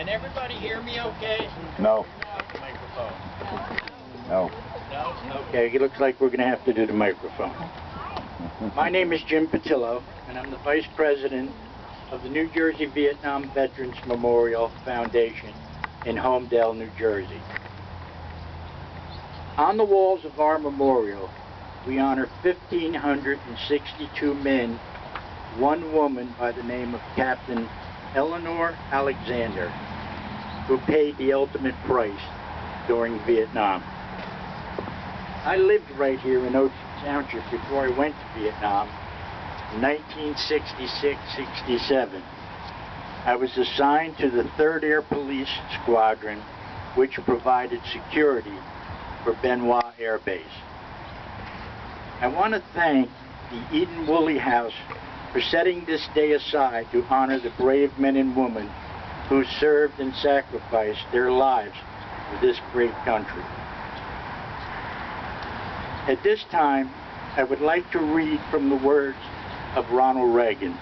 Can everybody hear me okay? No. The microphone. No. No? Okay, it looks like we're going to have to do the microphone. My name is Jim Patillo, and I'm the Vice President of the New Jersey Vietnam Veterans Memorial Foundation in Homedale, New Jersey. On the walls of our memorial, we honor 1,562 men, one woman by the name of Captain Eleanor Alexander, who paid the ultimate price during Vietnam. I lived right here in Township before I went to Vietnam in 1966-67. I was assigned to the 3rd Air Police Squadron, which provided security for Benoit Air Base. I want to thank the Eden Woolley House for setting this day aside to honor the brave men and women who served and sacrificed their lives for this great country. At this time, I would like to read from the words of Ronald Reagan.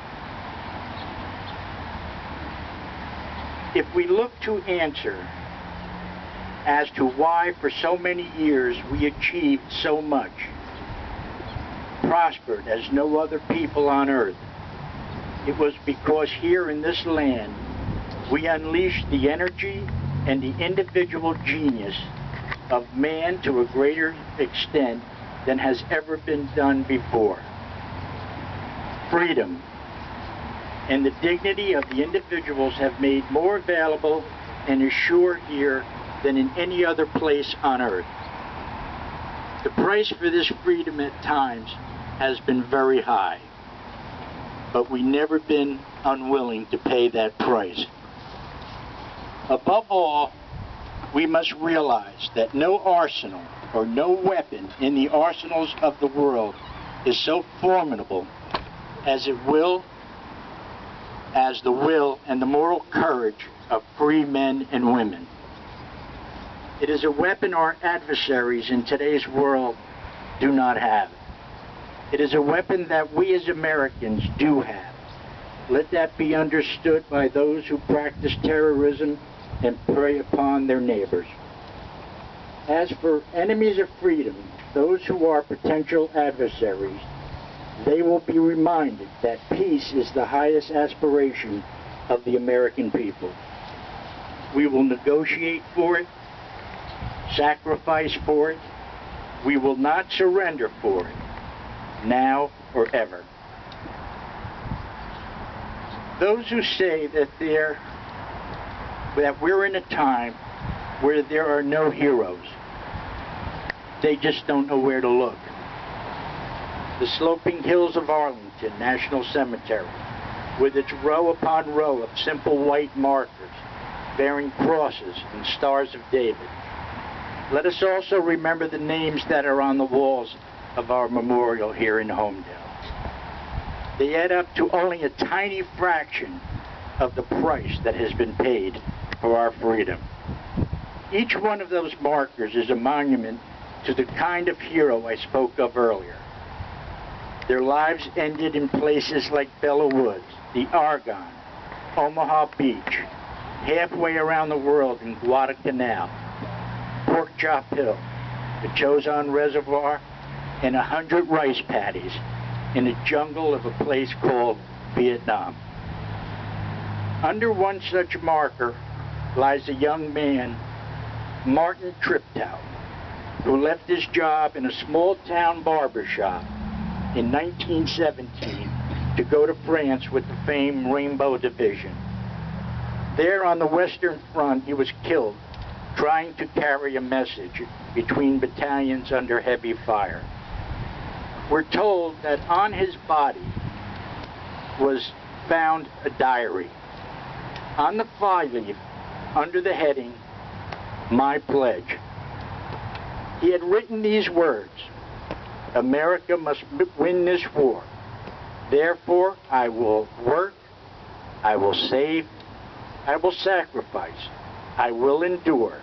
If we look to answer as to why for so many years we achieved so much, prospered as no other people on earth, it was because here in this land we unleashed the energy and the individual genius of man to a greater extent than has ever been done before. Freedom and the dignity of the individuals have made more available and assured here than in any other place on earth. The price for this freedom at times has been very high, but we've never been unwilling to pay that price. Above all, we must realize that no arsenal or no weapon in the arsenals of the world is so formidable as the will and the moral courage of free men and women. It is a weapon our adversaries in today's world do not have. It is a weapon that we as Americans do have. Let that be understood by those who practice terrorism and prey upon their neighbors. As for enemies of freedom, those who are potential adversaries, they will be reminded that peace is the highest aspiration of the American people. We will negotiate for it, sacrifice for it. We will not surrender for it, now or ever. Those who say that we're in a time where there are no heroes, they just don't know where to look. The sloping hills of Arlington National Cemetery, with its row upon row of simple white markers bearing crosses and stars of David. Let us also remember the names that are on the walls of our memorial here in Homedale. They add up to only a tiny fraction of the price that has been paid for our freedom. Each one of those markers is a monument to the kind of hero I spoke of earlier. Their lives ended in places like Bella Woods, the Argonne, Omaha Beach, halfway around the world in Guadalcanal, Pork Chop Hill, the Chozon Reservoir, and 100 rice paddies in the jungle of a place called Vietnam. Under one such marker lies a young man, Martin Triptow, who left his job in a small-town barber shop in 1917 to go to France with the famed Rainbow Division. There on the Western Front, he was killed trying to carry a message between battalions under heavy fire. We're told that on his body was found a diary. On the fly-leaf, under the heading, "My Pledge," he had written these words: "America must win this war. Therefore, I will work, I will save, I will sacrifice, I will endure.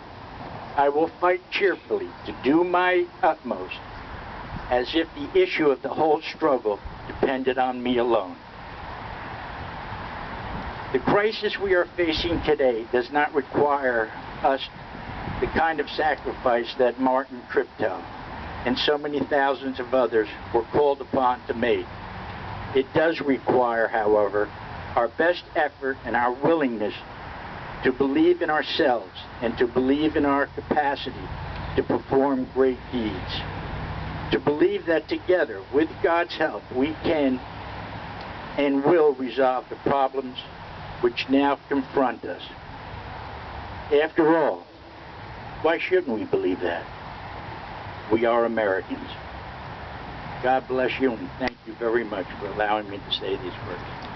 I will fight cheerfully to do my utmost, as if the issue of the whole struggle depended on me alone." The crisis we are facing today does not require us the kind of sacrifice that Martin Treptow and so many thousands of others were called upon to make. It does require, however, our best effort and our willingness to believe in ourselves and to believe in our capacity to perform great deeds. To believe that together, with God's help, we can and will resolve the problems which now confront us. After all, why shouldn't we believe that? We are Americans. God bless you, and thank you very much for allowing me to say these words.